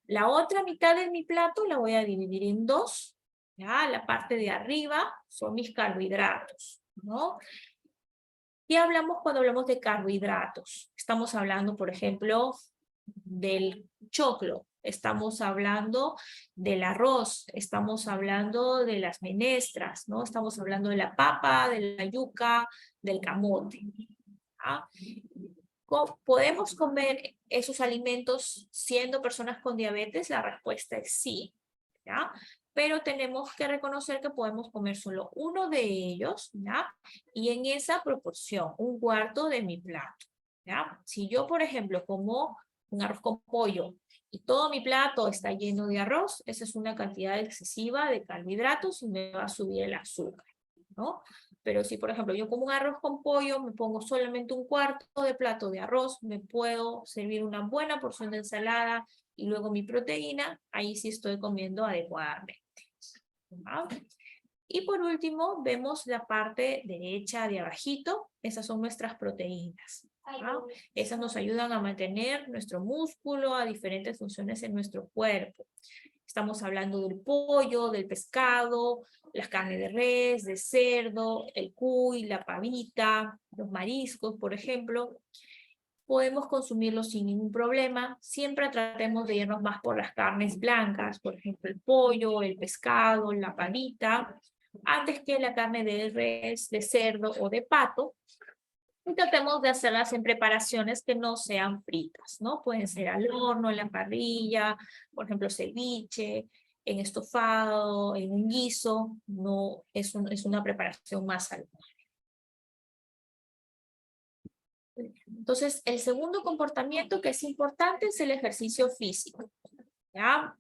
La otra mitad de mi plato la voy a dividir en 2. ¿Ya? La parte de arriba son mis carbohidratos, ¿no? ¿Qué hablamos cuando hablamos de carbohidratos? Estamos hablando, por ejemplo, del choclo, estamos hablando del arroz, estamos hablando de las menestras, ¿no? Estamos hablando de la papa, de la yuca, del camote. ¿Ya? ¿Podemos comer esos alimentos siendo personas con diabetes? La respuesta es sí, ¿ya? Pero tenemos que reconocer que podemos comer solo uno de ellos, ¿ya? Y en esa proporción, un cuarto de mi plato, ¿ya? Si yo, por ejemplo, como un arroz con pollo y todo mi plato está lleno de arroz, esa es una cantidad excesiva de carbohidratos y me va a subir el azúcar, ¿no? Pero si, por ejemplo, yo como un arroz con pollo, me pongo solamente un cuarto de plato de arroz, me puedo servir una buena porción de ensalada y luego mi proteína, ahí sí estoy comiendo adecuadamente. ¿Ah? Y por último, vemos la parte derecha de abajito. Esas son nuestras proteínas. ¿No? Esas nos ayudan a mantener nuestro músculo, a diferentes funciones en nuestro cuerpo. Estamos hablando del pollo, del pescado, las carnes de res, de cerdo, el cuy, la pavita, los mariscos, por ejemplo. Podemos consumirlos sin ningún problema. Siempre tratemos de irnos más por las carnes blancas, por ejemplo, el pollo, el pescado, la pavita, antes que la carne de res, de cerdo o de pato. Y tratemos de hacerlas en preparaciones que no sean fritas, ¿no? Pueden ser al horno, en la parrilla, por ejemplo, ceviche, en estofado, en un guiso. No es, es una preparación más saludable. Entonces, el segundo comportamiento que es importante es el ejercicio físico. ¿Ya?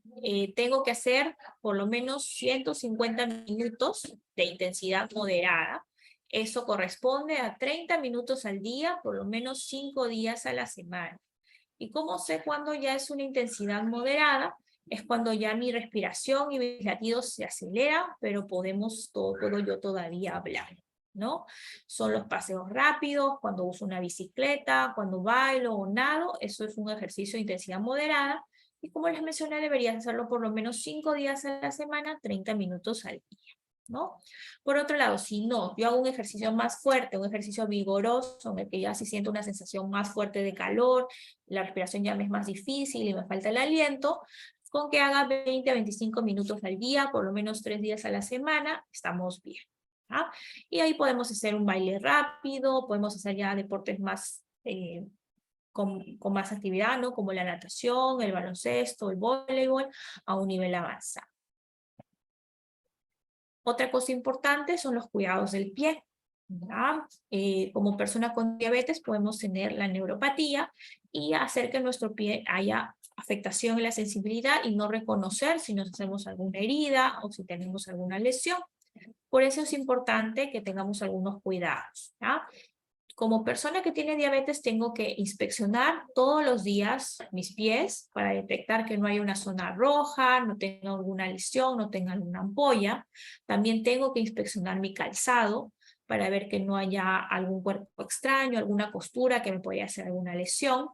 Tengo que hacer por lo menos 150 minutos de intensidad moderada. Eso corresponde a 30 minutos al día, por lo menos 5 días a la semana. ¿Y cómo sé cuándo ya es una intensidad moderada? Es cuando ya mi respiración y mis latidos se aceleran, pero puedo yo todavía hablar, ¿no? Son los paseos rápidos, cuando uso una bicicleta, cuando bailo o nado, eso es un ejercicio de intensidad moderada. Y como les mencioné, deberías hacerlo por lo menos 5 días a la semana, 30 minutos al día, ¿no? Por otro lado, si no, yo hago un ejercicio más fuerte, un ejercicio vigoroso, en el que ya sí siento una sensación más fuerte de calor, la respiración ya me es más difícil y me falta el aliento, con que haga 20 a 25 minutos al día, por lo menos 3 días a la semana, estamos bien. ¿Ah? Y ahí podemos hacer un baile rápido, podemos hacer ya deportes más con más actividad, ¿no? Como la natación, el baloncesto, el voleibol, a un nivel avanzado. Otra cosa importante son los cuidados del pie. Como persona con diabetes podemos tener la neuropatía y hacer que nuestro pie haya afectación en la sensibilidad y no reconocer si nos hacemos alguna herida o si tenemos alguna lesión. Por eso es importante que tengamos algunos cuidados. ¿Ya? Como persona que tiene diabetes tengo que inspeccionar todos los días mis pies para detectar que no hay una zona roja, no tenga alguna lesión, no tenga alguna ampolla. También tengo que inspeccionar mi calzado para ver que no haya algún cuerpo extraño, alguna costura que me podría hacer alguna lesión.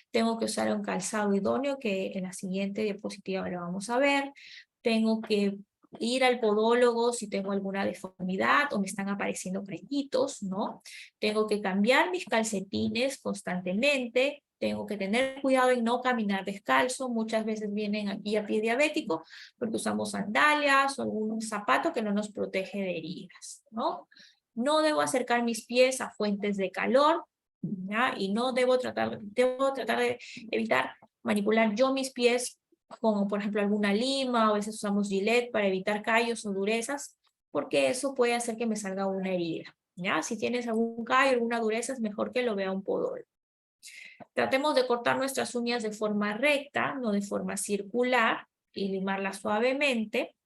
Tengo que usar un calzado idóneo que en la siguiente diapositiva lo vamos a ver. Tengo que ir al podólogo si tengo alguna deformidad o me están apareciendo crenitos, ¿no? Tengo que cambiar mis calcetines constantemente, tengo que tener cuidado en no caminar descalzo, muchas veces vienen aquí a pie diabético porque usamos sandalias o algún zapato que no nos protege de heridas, ¿no? No debo acercar mis pies a fuentes de calor, ¿ya? Y no debo tratar de evitar manipular yo mis pies como por ejemplo alguna lima, o a veces usamos Gillette para evitar callos o durezas, porque eso puede hacer que me salga una herida. ¿Ya? Si tienes algún callo, alguna dureza, es mejor que lo vea un podólogo. Tratemos de cortar nuestras uñas de forma recta, no de forma circular, y limarlas suavemente.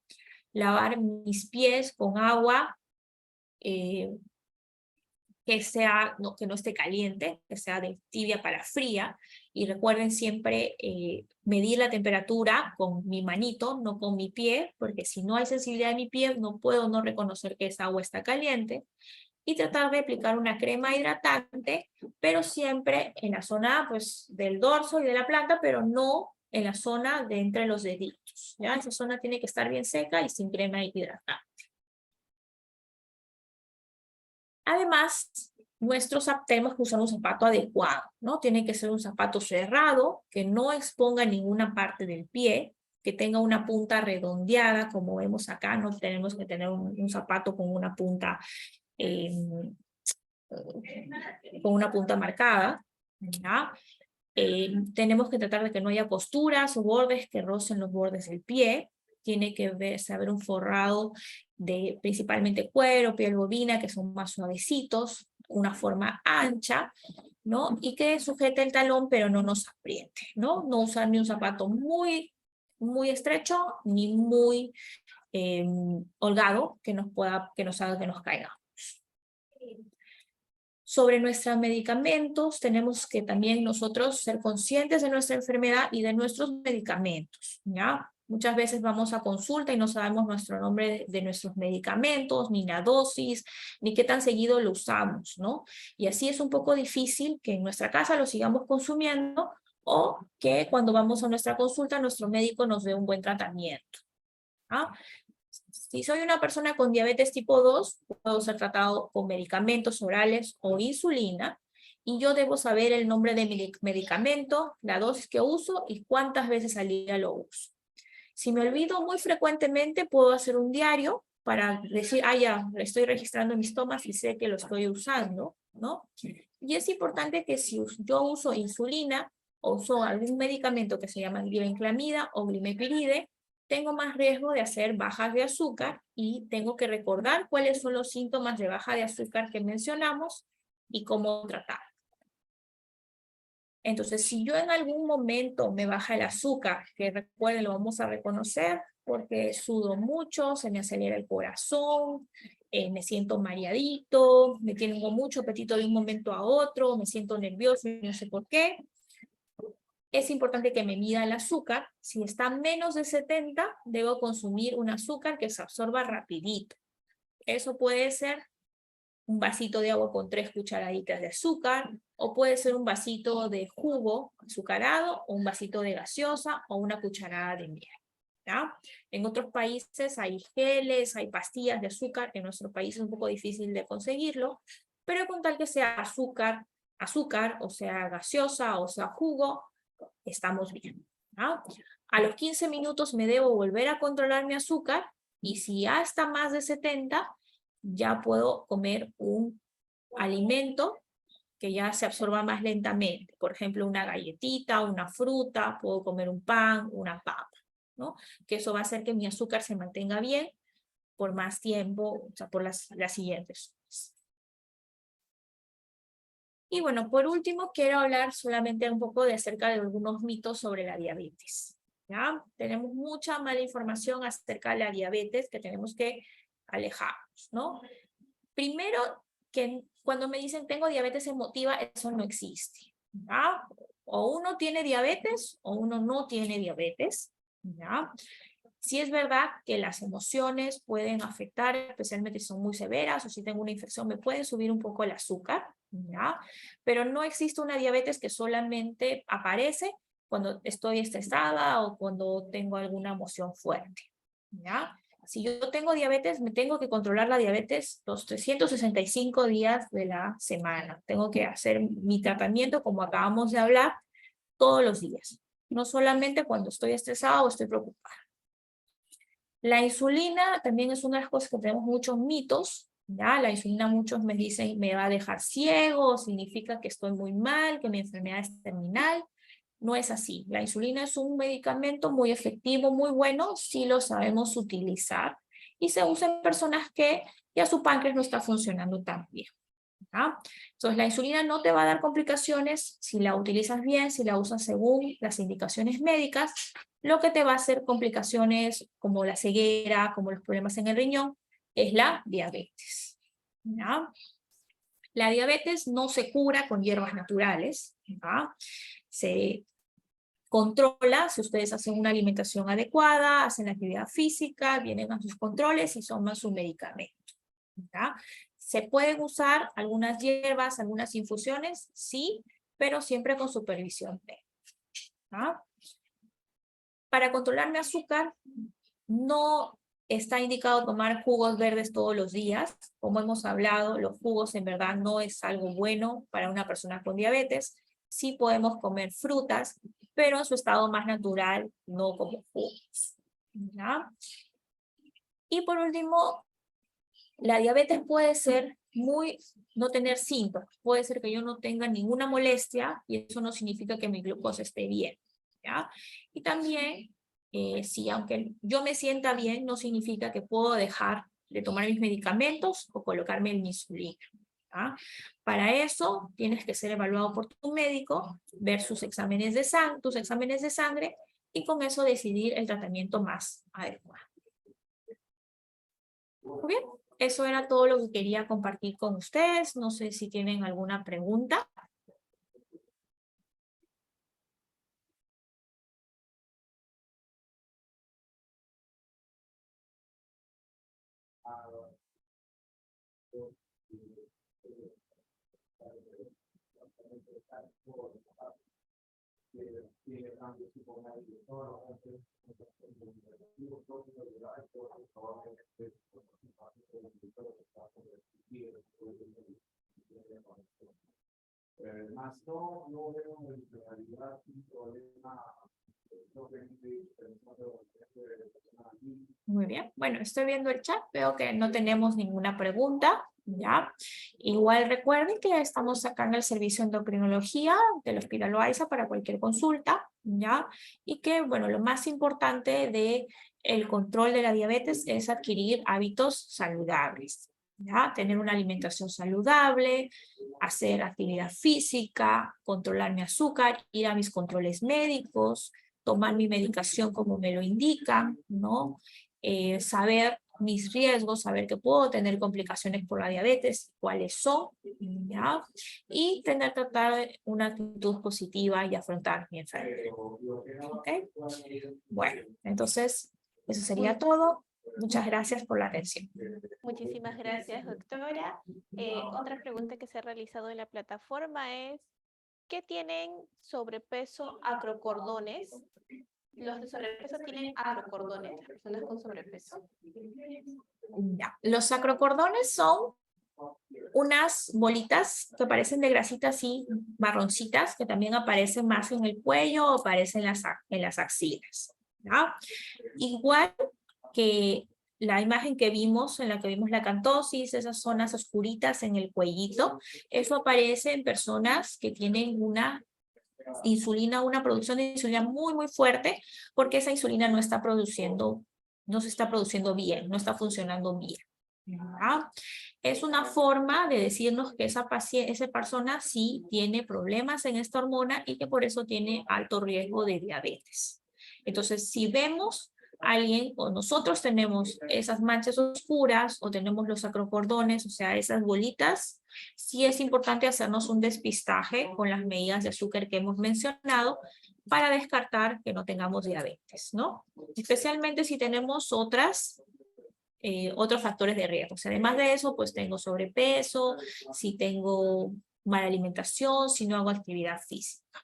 Lavar mis pies con agua que no esté caliente, que sea de tibia para fría, y recuerden siempre medir la temperatura con mi manito, no con mi pie, porque si no hay sensibilidad de mi pie, no puedo no reconocer que esa agua está caliente, y tratar de aplicar una crema hidratante, pero siempre en la zona pues, del dorso y de la planta, pero no en la zona de entre los deditos, ¿ya? Esa zona tiene que estar bien seca y sin crema hidratante. Además, tenemos que usar un zapato adecuado, ¿no? Tiene que ser un zapato cerrado, que no exponga ninguna parte del pie, que tenga una punta redondeada, como vemos acá, no tenemos que tener un zapato con una punta marcada, ¿ya? Tenemos que tratar de que no haya costuras o bordes que rocen los bordes del pie. Tiene que haber un forrado de principalmente cuero, piel bovina, que son más suavecitos, una forma ancha, ¿no? Y que sujete el talón, pero no nos apriete, ¿no? No usar ni un zapato muy estrecho, ni muy holgado, que nos haga que nos caiga. Sobre nuestros medicamentos, tenemos que también nosotros ser conscientes de nuestra enfermedad y de nuestros medicamentos, ¿ya? Muchas veces vamos a consulta y no sabemos nuestro nombre de nuestros medicamentos, ni la dosis, ni qué tan seguido lo usamos, ¿no? Y así es un poco difícil que en nuestra casa lo sigamos consumiendo o que cuando vamos a nuestra consulta nuestro médico nos dé un buen tratamiento. ¿Ah? Si soy una persona con diabetes tipo 2, puedo ser tratado con medicamentos orales o insulina, y yo debo saber el nombre de mi medicamento, la dosis que uso y cuántas veces al día lo uso. Si me olvido muy frecuentemente, puedo hacer un diario para decir, ya, estoy registrando mis tomas y sé que lo estoy usando, ¿no? Y es importante que si yo uso insulina o uso algún medicamento que se llama glibenclamida o glimepiride, tengo más riesgo de hacer bajas de azúcar y tengo que recordar cuáles son los síntomas de baja de azúcar que mencionamos y cómo tratar. Entonces, si yo en algún momento me baja el azúcar, que recuerden, lo vamos a reconocer, porque sudo mucho, se me acelera el corazón, me siento mareadito, me tengo mucho apetito de un momento a otro, me siento nervioso y no sé por qué. Es importante que me mida el azúcar. Si está menos de 70, debo consumir un azúcar que se absorba rapidito. Eso puede ser un vasito de agua con 3 cucharaditas de azúcar, o puede ser un vasito de jugo azucarado, o un vasito de gaseosa, o una cucharada de miel. ¿Ya? En otros países hay geles, hay pastillas de azúcar. En nuestro país es un poco difícil de conseguirlo, pero con tal que sea azúcar, o sea gaseosa, o sea jugo, estamos bien. ¿Ya? A los 15 minutos me debo volver a controlar mi azúcar, y si ya está más de 70, ya puedo comer un alimento que ya se absorba más lentamente. Por ejemplo, una galletita, una fruta, puedo comer un pan, una papa, ¿no? Que eso va a hacer que mi azúcar se mantenga bien por más tiempo, o sea, por las siguientes horas. Y bueno, por último, quiero hablar solamente un poco acerca de algunos mitos sobre la diabetes. ¿Ya? Tenemos mucha mala información acerca de la diabetes que tenemos que alejarnos, ¿no? Primero, que cuando me dicen tengo diabetes emotiva, eso no existe. ¿Ya? O uno tiene diabetes o uno no tiene diabetes. ¿Ya? Sí es verdad que las emociones pueden afectar, especialmente si son muy severas o si tengo una infección, me pueden subir un poco el azúcar, ¿ya? Pero no existe una diabetes que solamente aparece cuando estoy estresada o cuando tengo alguna emoción fuerte, ¿ya? Si yo tengo diabetes, me tengo que controlar la diabetes los 365 días de la semana. Tengo que hacer mi tratamiento, como acabamos de hablar, todos los días. No solamente cuando estoy estresada o estoy preocupada. La insulina también es una de las cosas que tenemos muchos mitos, ¿ya? La insulina, muchos me dicen, me va a dejar ciego, significa que estoy muy mal, que mi enfermedad es terminal. No es así. La insulina es un medicamento muy efectivo, muy bueno, si lo sabemos utilizar. Y se usa en personas que ya su páncreas no está funcionando tan bien, ¿ya? Entonces, la insulina no te va a dar complicaciones si la utilizas bien, si la usas según las indicaciones médicas. Lo que te va a hacer complicaciones como la ceguera, como los problemas en el riñón, es la diabetes, ¿ya? La diabetes no se cura con hierbas naturales, ¿ya? Se controla si ustedes hacen una alimentación adecuada, hacen la actividad física, vienen a sus controles y toman su medicamento, ¿ya? ¿Se pueden usar algunas hierbas, algunas infusiones? Sí, pero siempre con supervisión médica, ¿ya? Para controlar mi azúcar, no está indicado tomar jugos verdes todos los días. Como hemos hablado, los jugos en verdad no es algo bueno para una persona con diabetes. Sí podemos comer frutas, pero en su estado más natural, no como jugos, ¿ya? Y por último, la diabetes puede ser no tener síntomas. Puede ser que yo no tenga ninguna molestia y eso no significa que mi glucosa esté bien, ¿ya? Y también, si aunque yo me sienta bien, no significa que puedo dejar de tomar mis medicamentos o colocarme el insulina, ¿ya? Para eso tienes que ser evaluado por tu médico, ver tus exámenes de sangre y con eso decidir el tratamiento más adecuado. Muy bien, eso era todo lo que quería compartir con ustedes. No sé si tienen alguna pregunta. Muy bien, bueno, estoy viendo el chat, veo que no tenemos ninguna pregunta, ¿ya? Igual recuerden que estamos acá en el servicio de endocrinología del Hospital Loaiza para cualquier consulta, ¿ya? Y que, bueno, lo más importante de el control de la diabetes es adquirir hábitos saludables, ¿ya? Tener una alimentación saludable, hacer actividad física, controlar mi azúcar, ir a mis controles médicos, tomar mi medicación como me lo indican, ¿no? Saber mis riesgos, saber que puedo tener complicaciones por la diabetes, cuáles son, ¿ya? Y tratar una actitud positiva y afrontar mi enfermedad. ¿Ok? Bueno, entonces, eso sería todo. Muchas gracias por la atención. Muchísimas gracias, doctora. Otra pregunta que se ha realizado en la plataforma es, ¿qué tienen sobrepeso acrocordones? Los de sobrepeso tienen acrocordones, las personas con sobrepeso. Ya. Los acrocordones son unas bolitas que parecen de grasita así, marroncitas, que también aparecen más en el cuello o aparecen en las axilas, ¿ya? Igual que la imagen que vimos, en la que vimos la cantosis, esas zonas oscuritas en el cuellito, eso aparece en personas que tienen una insulina, una producción de insulina muy, muy fuerte, porque esa insulina no está produciendo, no se está produciendo bien, no está funcionando bien. ¿Ya? Es una forma de decirnos que esa persona sí tiene problemas en esta hormona y que por eso tiene alto riesgo de diabetes. Entonces, si vemos a alguien o nosotros tenemos esas manchas oscuras o tenemos los acrocordones, o sea, esas bolitas, sí es importante hacernos un despistaje con las medidas de azúcar que hemos mencionado para descartar que no tengamos diabetes, ¿no? Especialmente si tenemos otros factores de riesgo. O sea, además de eso, pues tengo sobrepeso, si tengo mala alimentación, si no hago actividad física.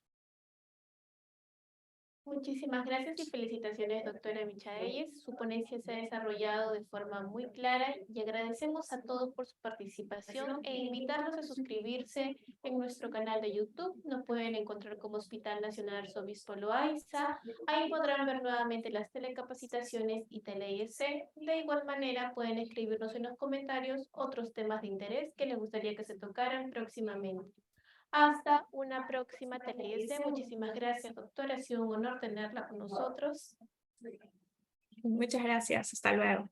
Muchísimas gracias y felicitaciones, doctora Michaelles. Su ponencia se ha desarrollado de forma muy clara y agradecemos a todos por su participación e invitarlos a suscribirse en nuestro canal de YouTube. Nos pueden encontrar como Hospital Nacional Arzobispo Loaiza. Ahí podrán ver nuevamente las telecapacitaciones y tele-IEC. De igual manera, pueden escribirnos en los comentarios otros temas de interés que les gustaría que se tocaran próximamente. Hasta una próxima tele-IEC. Muchísimas gracias, doctora. Ha sido un honor tenerla con nosotros. Muchas gracias. Hasta luego.